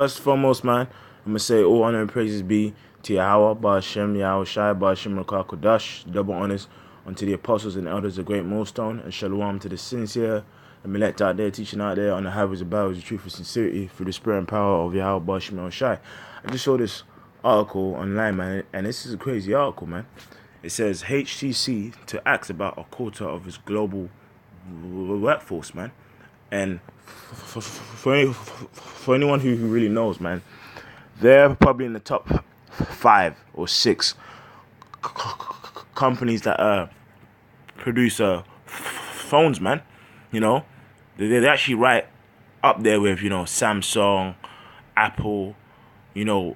First and foremost, man, I'm going to say all honor and praises be to Yahweh, Ba'ashem, Yahweh Shai, Ba'ashem, Rakah, Kodash, double honors unto the apostles and elders of GreatMillStone, and shalom to the sincere and elect out there, teaching out there on the highways of battles, the truth and sincerity, through the spirit and power of Yahweh, Ba'ashem, Yahweh Shai. I just saw this article online, man, and this is a crazy article, man. It says HTC to ask about a quarter of its global workforce, man. And for anyone who really knows, man, they're probably in the top 5 or 6 companies that produce phones, man. You know, they're actually right up there with, you know, Samsung, Apple, you know,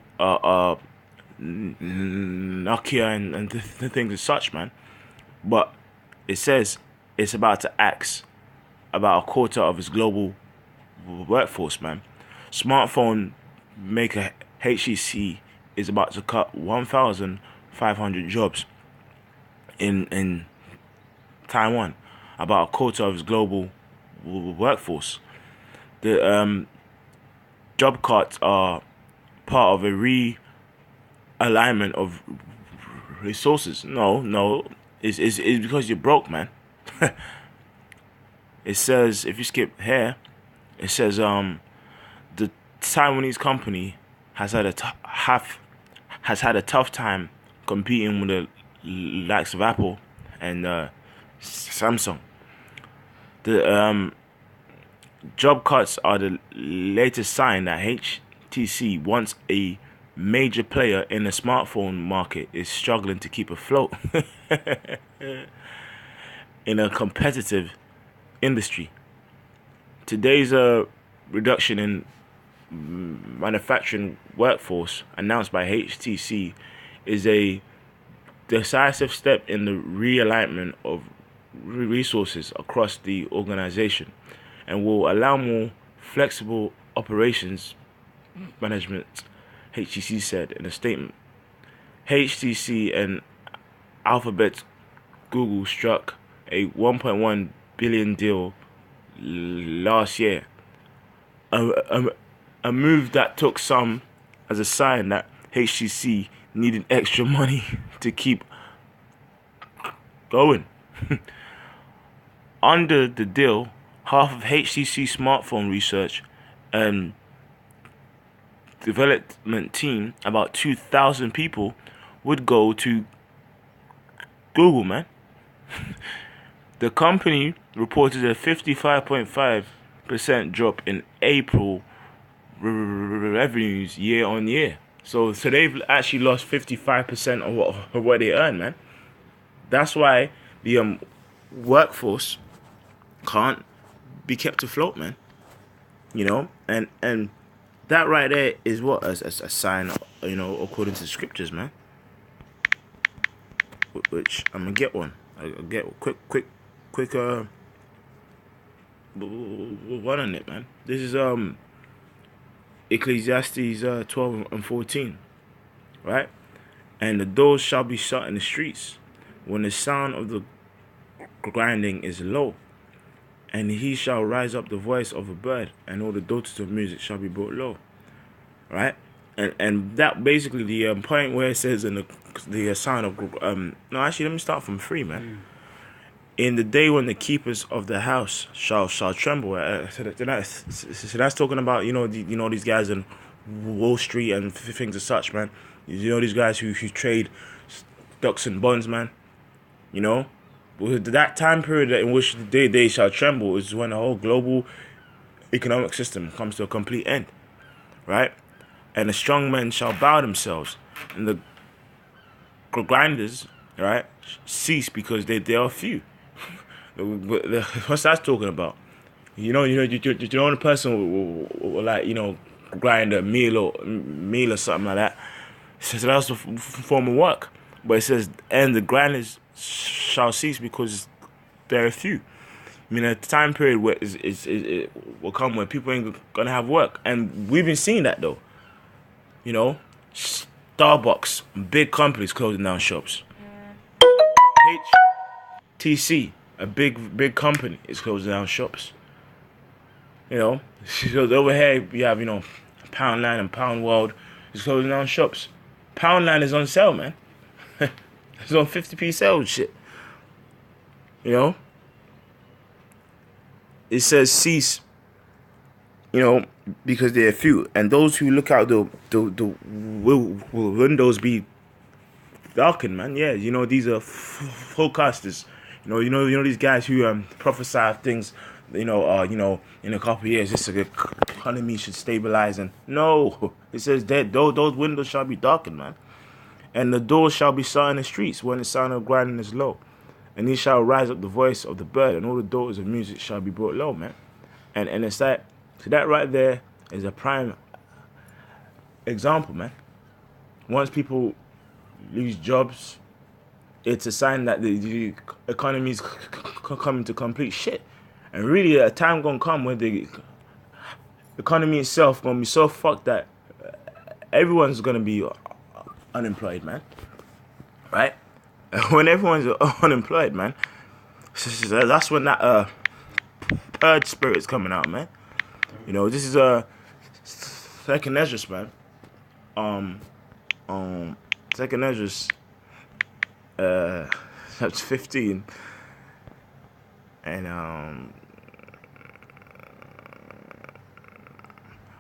Nokia and things as such, man. But it says it's about to axe about a quarter of its global workforce, man. Smartphone maker HTC is about to cut 1,500 jobs in Taiwan, about a quarter of its global workforce. The job cuts are part of a realignment of resources. No, it's because you're broke, man. It says, if you skip here, it says the Taiwanese company has had a tough time competing with the likes of Apple and Samsung. The job cuts are the latest sign that HTC, once a major player in the smartphone market, is struggling to keep afloat in a competitive industry. Today's reduction in manufacturing workforce announced by HTC is a decisive step in the realignment of resources across the organization and will allow more flexible operations management, HTC said in a statement. HTC and Alphabet Google struck a $1.1 billion deal last year, a move that took some as a sign that HTC needed extra money to keep going. Under the deal, half of HTC smartphone research and development team, about 2,000 people, would go to Google, man. The company reported a 55.5% drop in April revenues year on year. So they've actually lost 55% of what they earn, man. That's why the workforce can't be kept afloat, man. You know, and that right there is what a sign, you know, according to the scriptures, man. Which I'm gonna get one. I'll get quick one on it, man. This is Ecclesiastes 12 and 14, right? And the doors shall be shut in the streets when the sound of the grinding is low, and he shall rise up the voice of a bird, and all the daughters of music shall be brought low, right? And that basically the point where it says in the sound of no, actually let me start from 3, man. In the day when the keepers of the house shall tremble. So that's talking about, you know, these guys in Wall Street and things as such, man. You know, these guys who trade stocks and bonds, man. You know, that time period in which they shall tremble is when the whole global economic system comes to a complete end, right? And the strong men shall bow themselves, and the grinders, right, cease because they are few. What's that talking about? You know, the only person will like, you know, grind a meal or something like that. So that's a form of work. But it says, and the grinders shall cease because there are few. I mean, a time period where it will come when people ain't gonna have work, and we've been seeing that though. You know, Starbucks, big companies closing down shops. HTC, a big company, is closing down shops. You know, so over here you have, you know, Poundland and Pound World is closing down shops. Poundland is on sale, man. It's on 50p sale and shit. You know? It says cease, you know, because they're few. And those who look out the windows be darkened, man. Yeah, you know, these are forecasters. You know these guys who prophesy things, in a couple of years, this economy should stabilize. And no, it says that those windows shall be darkened, man. And the doors shall be shut in the streets when the sound of grinding is low. And he shall rise up the voice of the bird, and all the daughters of music shall be brought low, man. And it's like, so that right there is a prime example, man. Once people lose jobs, it's a sign that the economy is coming to complete shit. And really, a time gonna come where the economy itself gonna be so fucked that everyone's gonna be unemployed, man. Right? When everyone's unemployed, man, that's when that purge spirit's coming out, man. You know, this is second Esdras, man. Second Esdras, that's 15, and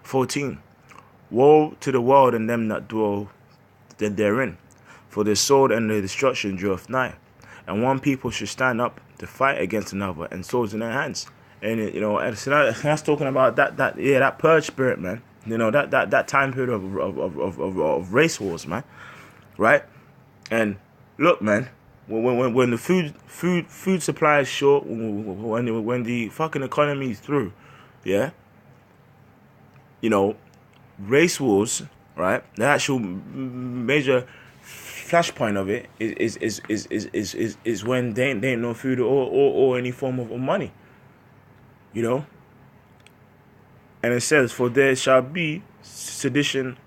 14. Woe to the world and them that dwell therein. For the sword and the destruction draweth nigh, and one people should stand up to fight against another, and swords in their hands. And and so that's talking about that purge spirit, man. You know, that time period of race wars, man. Right? And look, man, when the food supply is short, when the fucking economy is through, yeah. You know, race wars, right? The actual major flashpoint of it is when they ain't no food or any form of money, you know. And it says, for there shall be sedition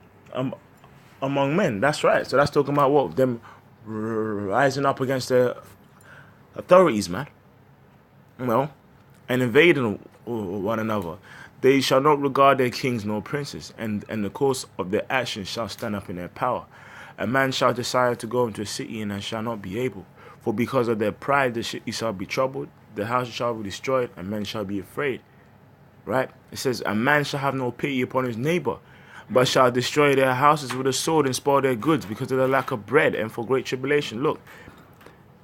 among men. That's right. So that's talking about what? Them rising up against the authorities, man. You know, and invading one another. They shall not regard their kings nor princes, and the course of their actions shall stand up in their power. A man shall desire to go into a city and shall not be able. For because of their pride the city shall be troubled, the house shall be destroyed, and men shall be afraid. Right? It says, a man shall have no pity upon his neighbor, but shall destroy their houses with a sword and spoil their goods because of the lack of bread and for great tribulation. Look,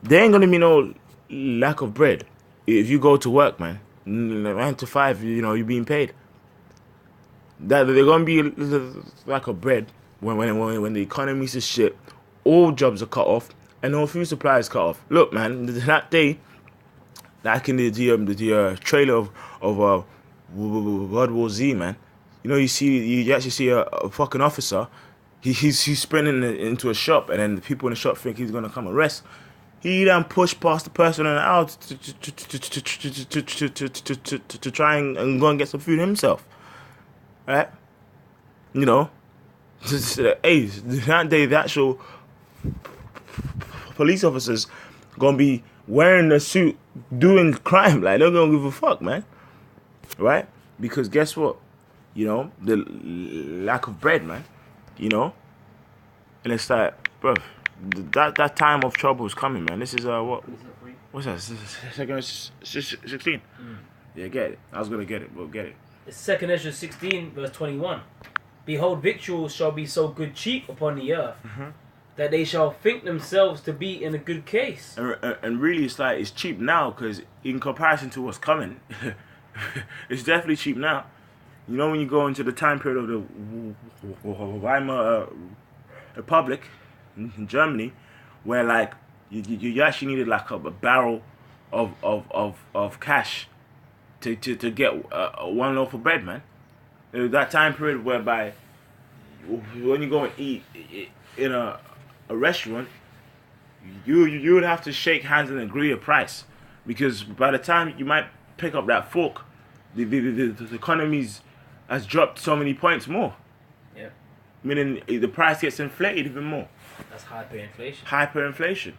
there ain't going to be no lack of bread if you go to work, man. 9 to 5, you're being paid. That they're going to be lack of bread when the economy's is shit, all jobs are cut off, and all food supply is cut off. Look, man, that day, like in the trailer of World War Z, man, you actually see a fucking officer. He's sprinting into a shop, and then the people in the shop think he's gonna come arrest. He then pushed past the person in the aisle to try and go and get some food himself, right? Hey, that day the actual police officers gonna be wearing a suit doing crime, like they're gonna give a fuck, man, right? Because guess what, the lack of bread, man, and it's like, bro, that time of trouble is coming, man. This is what's that? Second 16. Yeah, get it. I was gonna get it, but get it. It's 2 Esdras 16 verse 21. Behold, victuals shall be so good cheap upon the earth, that they shall think themselves to be in a good case. And really, it's cheap now, because in comparison to what's coming, it's definitely cheap now. When you go into the time period of the Weimar Republic in Germany, where like you actually needed like a barrel of cash to get one loaf of bread, man. That time period whereby when you go and eat in a restaurant, you would have to shake hands and agree a price, because by the time you might pick up that fork, the economy has dropped so many points more. Yeah. Meaning the price gets inflated even more. That's hyperinflation. Hyperinflation.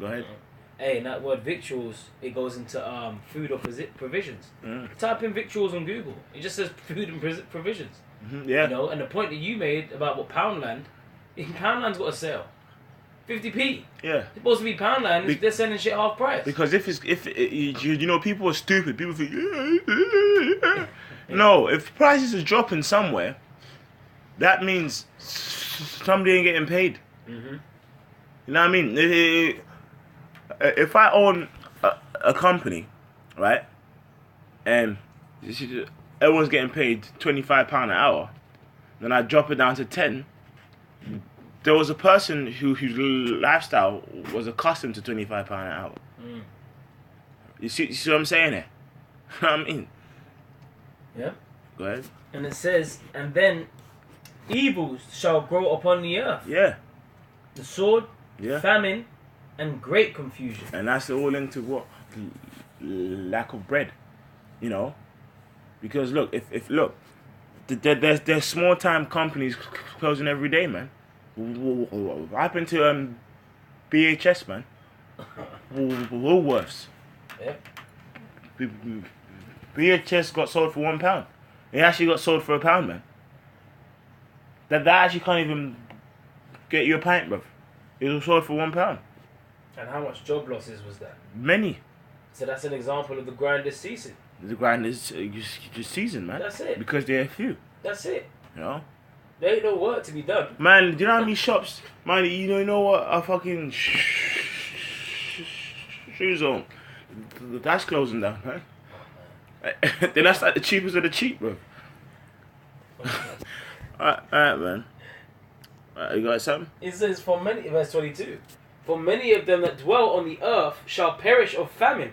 Go ahead. Hey, and that word victuals, it goes into food or provisions. Type in victuals on Google. It just says food and provisions. Yeah. You know, and the point that you made about what Poundland's got a sale. 50p. Yeah. It's supposed to be Poundland. They're selling shit half price. Because you know, people are stupid. People think, no, if prices are dropping somewhere, that means somebody ain't getting paid. You know what I mean? If I own a company, right, and everyone's getting paid £25 an hour, then I drop it down to 10. There was a person whose lifestyle was accustomed to £25 an hour. You see what I'm saying there? You know what I mean? Yeah. Go ahead. And it says, and then evils shall grow upon the earth. Yeah. The sword, Yeah. famine, and great confusion. And that's all into what? Lack of bread. You know? Because look, there's small time companies closing every day, man. What happened to BHS, man? Woolworths. Yeah. BHS got sold for £1. It actually got sold for £1, man. That actually can't even get you a pint, bruv. It was sold for £1. And how much job losses was that? Many. So that's an example of the grind this season. The grind is just season, man. That's it. Because they're few. That's it. You know? There ain't no work to be done. Man, do you know how many shops? Man, you know what? A fucking shoe zone. That's closing down, man. Then that's like the cheapest of the cheap, bro. Alright, man. You got something? It says, for many, verse 22, for many of them that dwell on the earth shall perish of famine,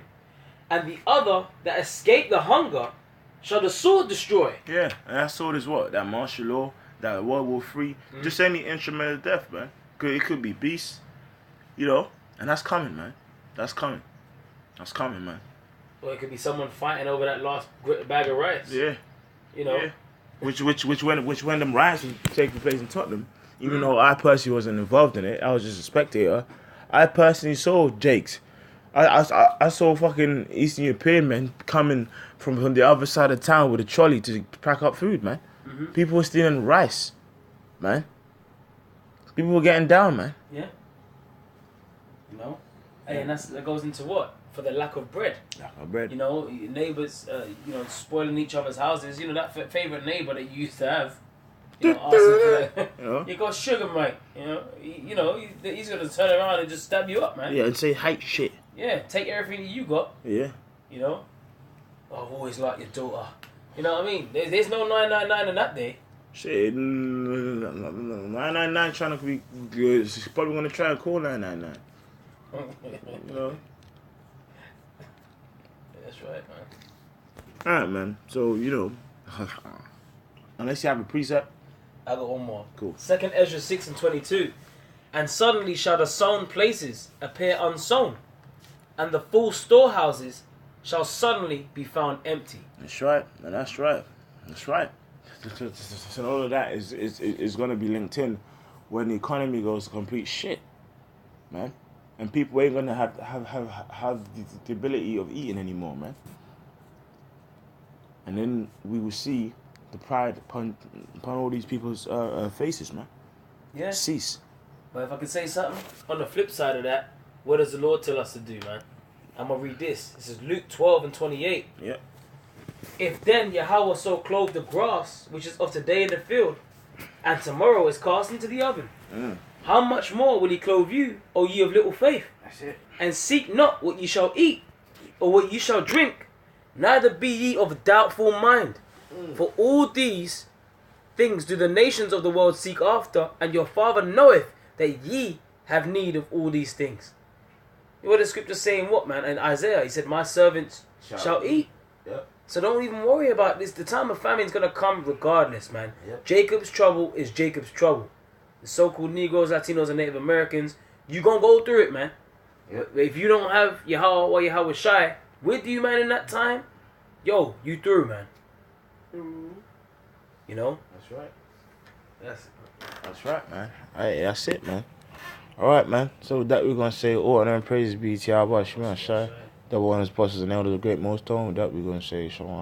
and the other that escape the hunger shall the sword destroy. Yeah, and that sword is what? That martial law, that World War III, just any instrument of death, man. It could be beasts, you know, and that's coming, man. That's coming. That's coming, man. Or it could be someone fighting over that last bag of rice. Yeah. You know. Yeah. Which when them riots was taking place in Tottenham, even though I personally wasn't involved in it, I was just a spectator. I personally saw Jakes. I saw fucking Eastern European men coming from the other side of town with a trolley to pack up food, man. People were stealing rice, man. People were getting down, man. Yeah. You know? Hey, and that goes into what? For the lack of bread. Lack of bread. You know, neighbours, you know, spoiling each other's houses. You know, that favourite neighbour that you used to have. You know, asking for that. You know? You got sugar, mate. You know, he's going to turn around and just stab you up, man. Yeah, and say hate shit. Yeah, take everything that you got. Yeah. You know? Oh, I've always liked your daughter. You know what I mean? There's no 999 in that day. Shit, 999 trying to be good. She's probably going to try and call 999. You know? That's right, man. Alright, man. So, you know, unless you have a precept. I got one more. Cool. 2nd Ezra 6:22. And suddenly shall the sown places appear unsown, and the full storehouses shall suddenly be found empty. That's right, and that's right. That's right. So all of that is going to be linked in when the economy goes to complete shit, man. And people ain't going to have the ability of eating anymore, man. And then we will see the pride upon all these people's faces, man. Yeah. Cease. But if I could say something, on the flip side of that, what does the Lord tell us to do, man? I'm going to read this. This is Luke 12:28. Yeah. If then Yahweh so clothe the grass, which is of today in the field, and tomorrow is cast into the oven, how much more will he clothe you, O ye of little faith? That's it. And seek not what ye shall eat, or what ye shall drink, neither be ye of doubtful mind. For all these things do the nations of the world seek after, and your Father knoweth that ye have need of all these things. What the scripture saying what, man? And Isaiah, he said, my servants shall eat. Yep. So don't even worry about this. The time of famine is going to come regardless, man. Yep. Jacob's trouble is Jacob's trouble. The so-called Negroes, Latinos, and Native Americans, you going to go through it, man. Yep. If you don't have Yahweh or Yahweh Shai with you, man, in that time, yo, you through, man. You know? That's right. That's right, man. Hey, that's it, man. All right, man. So with that, we're going to say, oh, and then praise be to Yahweh, Shema, Shai. That one is possible, and the great millstone. With that, we're going to say, Shalom.